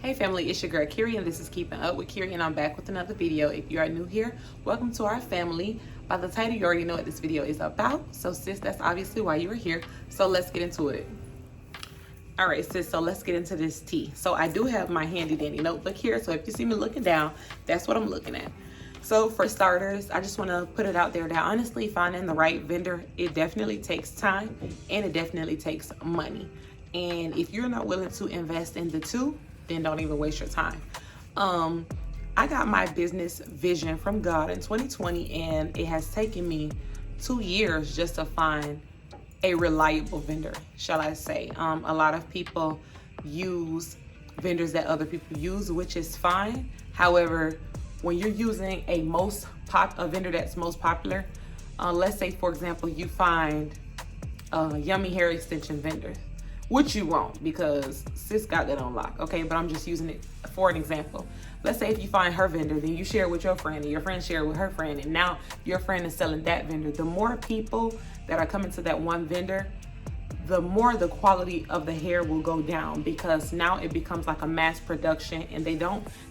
Hey family, it's your girl Kiri and this is Keeping Up with Kiri and I'm back with another video. If you are new here, welcome to our family. By the title, you already know what this video is about. So sis, that's obviously why you are here. So let's get into it. All right sis, so let's get into this tea. So I do have my handy dandy notebook here. So if you see me looking down, that's what I'm looking at. So for starters, I just want to put it out there that honestly finding the right vendor, it definitely takes time and it definitely takes money. And if you're not willing to invest in the two, then don't even waste your time. I got my business vision from God in 2020 and it has taken me 2 years just to find a reliable vendor, shall I say. A lot of people use vendors that other people use, which is fine. However, when you're using a vendor that's most popular, let's say for example, you find a yummy hair extension vendor, which you won't because sis got that on lock, okay? But I'm just using it for an example. Let's say if you find her vendor, then you share it with your friend and your friend share it with her friend, and now your friend is selling that vendor. The more people that are coming to that one vendor, the more the quality of the hair will go down because now it becomes like a mass production and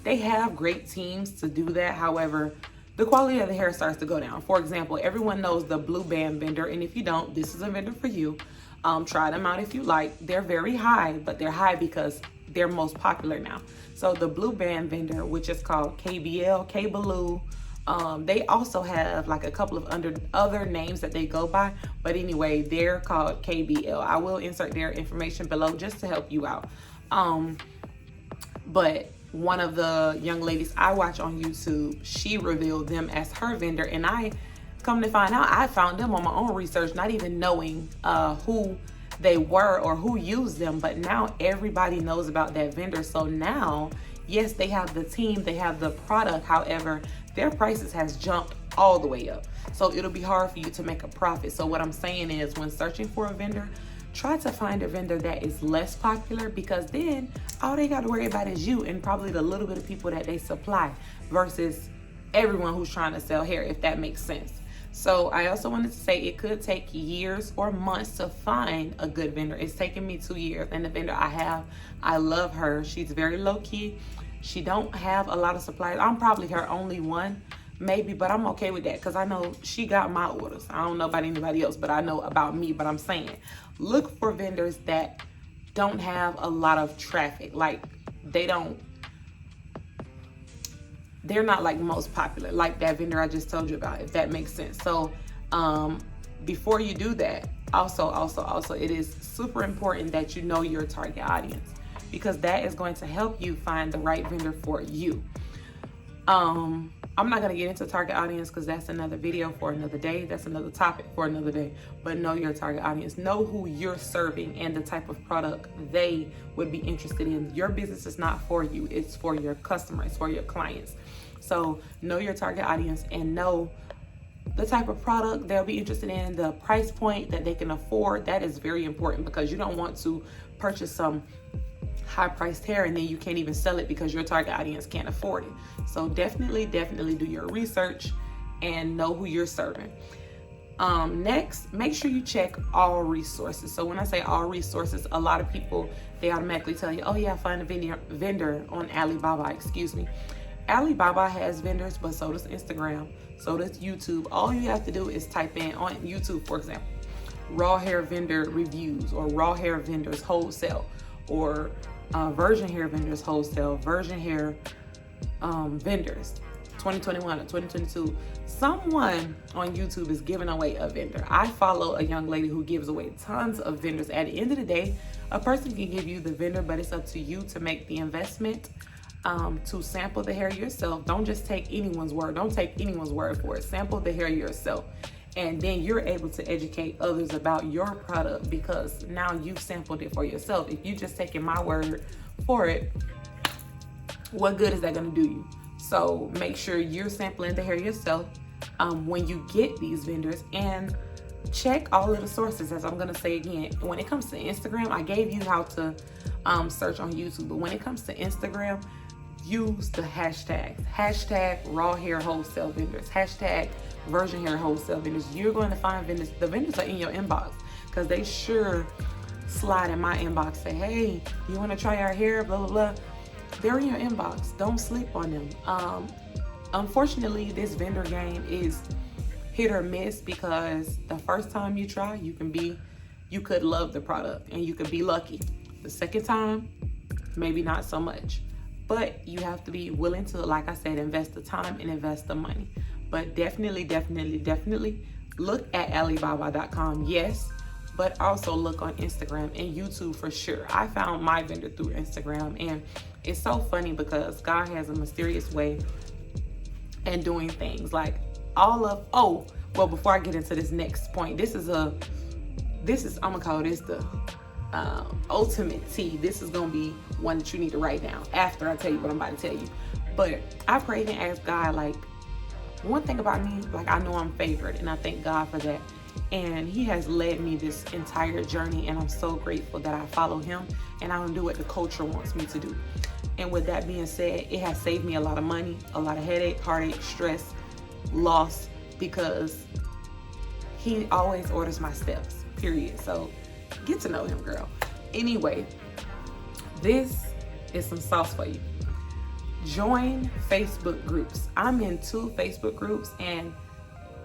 they have great teams to do that. However, the quality of the hair starts to go down. For example, everyone knows the Blue Band vendor, and if you don't, this is a vendor for you. Try them out if you like. They're very high, but they're high because they're most popular now. So the Blue Band vendor, which is called KBL, K-Baloo, they also have like a couple of other names that they go by, but anyway, they're called KBL. I will insert their information below just to help you out. But one of the young ladies I watch on YouTube, she revealed them as her vendor, and come to find out, I found them on my own research, not even knowing who they were or who used them, but now everybody knows about that vendor. So now, yes, they have the team, they have the product, however, their prices has jumped all the way up. So it'll be hard for you to make a profit. So what I'm saying is when searching for a vendor, try to find a vendor that is less popular, because then all they got to worry about is you and probably the little bit of people that they supply versus everyone who's trying to sell hair, if that makes sense. So I also wanted to say it could take years or months to find a good vendor. It's taken me 2 years, and the vendor I have, I love her. She's very low key. She don't have a lot of suppliers. I'm probably her only one, maybe, but I'm okay with that because I know she got my orders. I don't know about anybody else, but I know about me. But I'm saying, look for vendors that don't have a lot of traffic. Like they're not like most popular, like that vendor I just told you about, if that makes sense. So before you do that, also, it is super important that you know your target audience, because that is going to help you find the right vendor for you. I'm not gonna get into target audience because that's another video for another day. That's another topic for another day. But know your target audience. Know who you're serving and the type of product they would be interested in. Your business is not for you. It's for your customers, for your clients. So know your target audience and know the type of product they'll be interested in, the price point that they can afford. That is very important because you don't want to purchase some high-priced hair and then you can't even sell it because your target audience can't afford it. So definitely do your research and know who you're serving. Next, make sure you check all resources. So when I say all resources, a lot of people, they automatically tell you, oh yeah, find a vendor on Alibaba, excuse me. Alibaba has vendors, but so does Instagram, so does YouTube. All you have to do is type in on YouTube, for example, raw hair vendor reviews, or raw hair vendors wholesale, or virgin hair vendors wholesale, virgin hair vendors 2021 or 2022. Someone on YouTube is giving away a vendor. I follow a young lady who gives away tons of vendors. At the end of the day, a person can give you the vendor, but it's up to you to make the investment to sample the hair yourself. Don't just take anyone's word. Don't take anyone's word for it. Sample the hair yourself. And then you're able to educate others about your product because now you've sampled it for yourself. If you just taking my word for it, what good is that gonna do you? So make sure you're sampling the hair yourself when you get these vendors, and check all of the sources. As I'm gonna say again, when it comes to Instagram, I gave you how to search on YouTube, but when it comes to Instagram, use the hashtags. Hashtag raw hair wholesale vendors. Hashtag virgin hair wholesale vendors. You're going to find vendors. The vendors are in your inbox because they sure slide in my inbox, say, hey, you want to try our hair, blah, blah, blah. they're in your inbox. Don't sleep on them. Unfortunately, this vendor game is hit or miss, because the first time you try, you could love the product and you could be lucky. The second time, maybe not so much. But you have to be willing to, like I said, invest the time and invest the money. But definitely look at Alibaba.com, yes, but also look on Instagram and YouTube for sure. I found my vendor through Instagram, and it's so funny because God has a mysterious way in doing things. Like before I get into this next point, this is I'm gonna call this the ultimate tea. This is gonna be one that you need to write down after I tell you what I'm about to tell you. But I prayed and asked God, like, one thing about me, like, I know I'm favored, and I thank God for that. And he has led me this entire journey, and I'm so grateful that I follow him and I don't do what the culture wants me to do. And with that being said, it has saved me a lot of money, a lot of headache, heartache, stress, loss, because he always orders my steps, period. So get to know him, girl. Anyway, this is some sauce for you. Join Facebook groups. I'm in 2 Facebook groups, and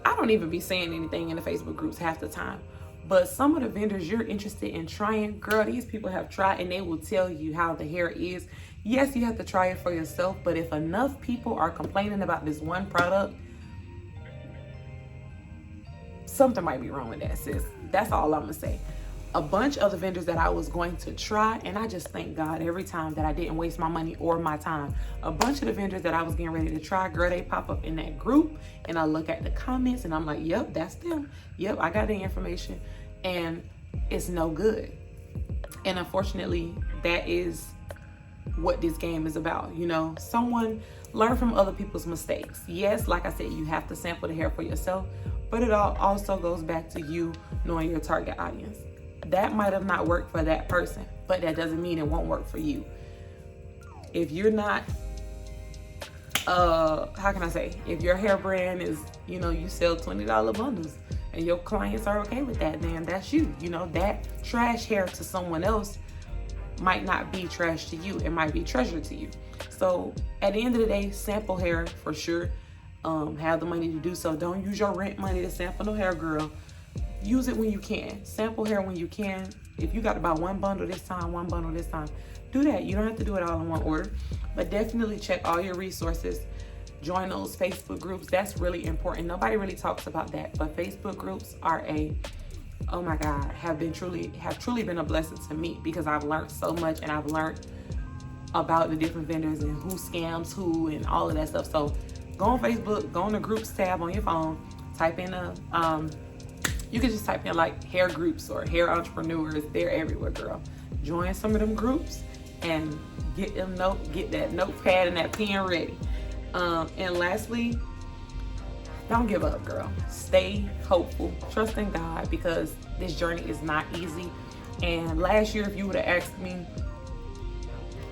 I don't even be saying anything in the Facebook groups half the time. But some of the vendors you're interested in trying, girl, these people have tried and they will tell you how the hair is. Yes, you have to try it for yourself, but if enough people are complaining about this one product, something might be wrong with that, sis. That's all I'm gonna say. A bunch of the vendors that I was going to try, and I just thank God every time that I didn't waste my money or my time. A bunch of the vendors that I was getting ready to try, girl, they pop up in that group, and I look at the comments and I'm like, yep, that's them. Yep, I got the information, and it's no good. And unfortunately, that is what this game is about. You know, someone learn from other people's mistakes. Yes, like I said, you have to sample the hair for yourself, but it all also goes back to you knowing your target audience. That might have not worked for that person, but that doesn't mean it won't work for you. If you're not, how can I say, if your hair brand is, you know, you sell $20 bundles and your clients are okay with that, then that's you. You know, that trash hair to someone else might not be trash to you. It might be treasure to you. So at the end of the day, sample hair for sure. Have the money to do so. Don't use your rent money to sample no hair, girl. Use it when you can. Sample hair when you can. If you got to buy one bundle this time, do that. You don't have to do it all in one order. But definitely check all your resources. Join those Facebook groups. That's really important. Nobody really talks about that. But Facebook groups are oh my God, have truly been a blessing to me, because I've learned so much, and I've learned about the different vendors and who scams who and all of that stuff. So go on Facebook, go on the groups tab on your phone, type in you can just type in like hair groups or hair entrepreneurs. They're everywhere, girl. Join some of them groups and get that notepad and that pen ready. And lastly, don't give up, girl. Stay hopeful. Trust in God, because this journey is not easy. And last year, if you would have asked me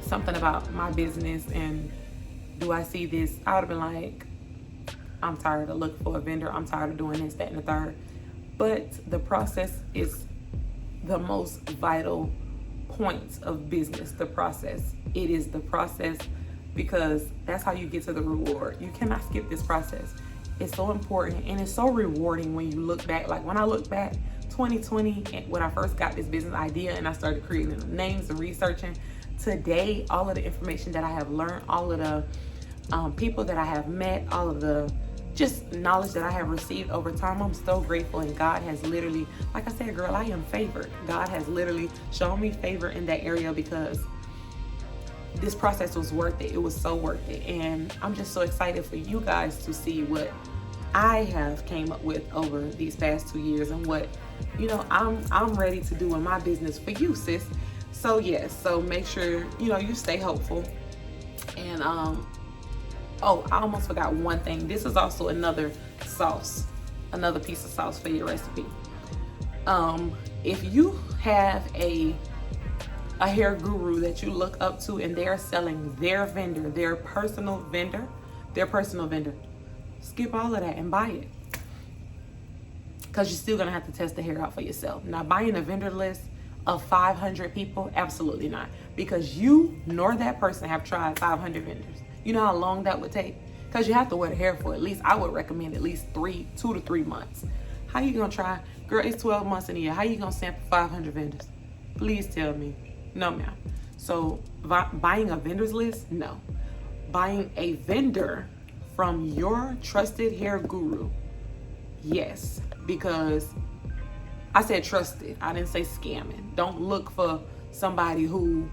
something about my business and do I see this, I would have been like, I'm tired of looking for a vendor. I'm tired of doing this, that, and the third. But the process is the most vital point of business, the process. It is the process, because that's how you get to the reward. You cannot skip this process. It's so important, and it's so rewarding when you look back. Like when I look back, 2020, and when I first got this business idea and I started creating the names and researching, today, all of the information that I have learned, all of the people that I have met, all of the just knowledge that I have received over time, I'm so grateful. And God has literally, like I said, girl, I am favored. God has literally shown me favor in that area, because this process was worth it. It was so worth it. And I'm just so excited for you guys to see what I have came up with over these past 2 years, and what, you know, I'm ready to do in my business for you, sis. So yes, so make sure, you know, you stay hopeful. And oh, I almost forgot one thing. This is also another sauce, another piece of sauce for your recipe. If you have a hair guru that you look up to and they're selling their vendor, their personal vendor, skip all of that and buy it. Because you're still going to have to test the hair out for yourself. Now, buying a vendor list, of 500 people? Absolutely not. Because you nor that person have tried 500 vendors. You know how long that would take? Because you have to wear the hair for at least, I would recommend at least 2 to 3 months. How you gonna try? Girl, it's 12 months in a year. How you gonna sample 500 vendors? Please tell me. No, ma'am. So buying a vendor's list? No. Buying a vendor from your trusted hair guru? Yes. Because I said trusted. I didn't say scamming. Don't look for somebody who,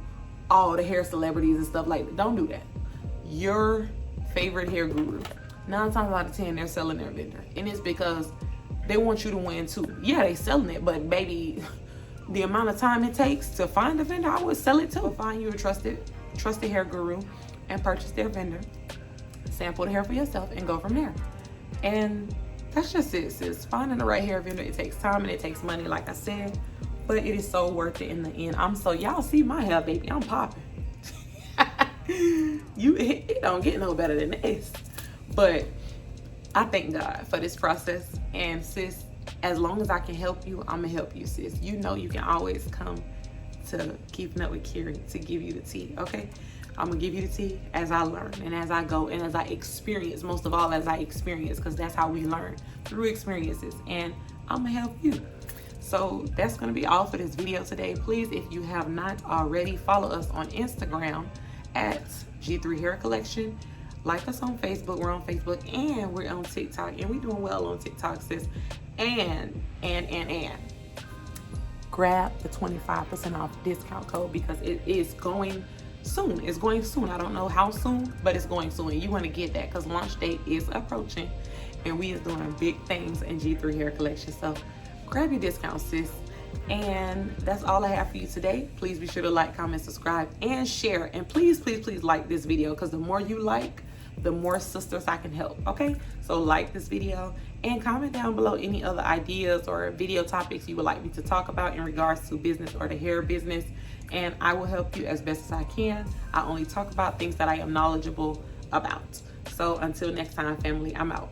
all the hair celebrities and stuff like that. Don't do that. Your favorite hair guru. 9 times out of 10, they're selling their vendor. And it's because they want you to win too. Yeah, they selling it, but baby, the amount of time it takes to find a vendor, I would sell it too. Find you a trusted hair guru and purchase their vendor. Sample the hair for yourself and go from there. And that's just it, sis. Finding the right hair vendor, it takes time and it takes money, like I said, but it is so worth it in the end. Y'all see my hair, baby. I'm popping. It don't get no better than this. But I thank God for this process. And sis, as long as I can help you, I'm gonna help you, sis. You know you can always come to Keeping Up with Kiri to give you the tea, okay? I'm gonna give you the tea as I learn and as I go and as I experience, most of all as I experience, because that's how we learn, through experiences. And I'm gonna help you. So that's gonna be all for this video today. Please, if you have not already, follow us on Instagram at G3 Hair Collection. Like us on Facebook. We're on Facebook and we're on TikTok, and we're doing well on TikTok, sis. And grab the 25% off discount code, because it is going soon. It's going soon. I don't know how soon, but it's going soon. And you want to get that because launch date is approaching, and we is doing big things in G3 Hair Collection. So grab your discount, sis. And that's all I have for you today. Please be sure to like, comment, subscribe, and share. And please, please, please like this video, because the more you like, the more sisters I can help, okay? So like this video and comment down below any other ideas or video topics you would like me to talk about in regards to business or the hair business, and I will help you as best as I can. I only talk about things that I am knowledgeable about. So until next time, family, I'm out.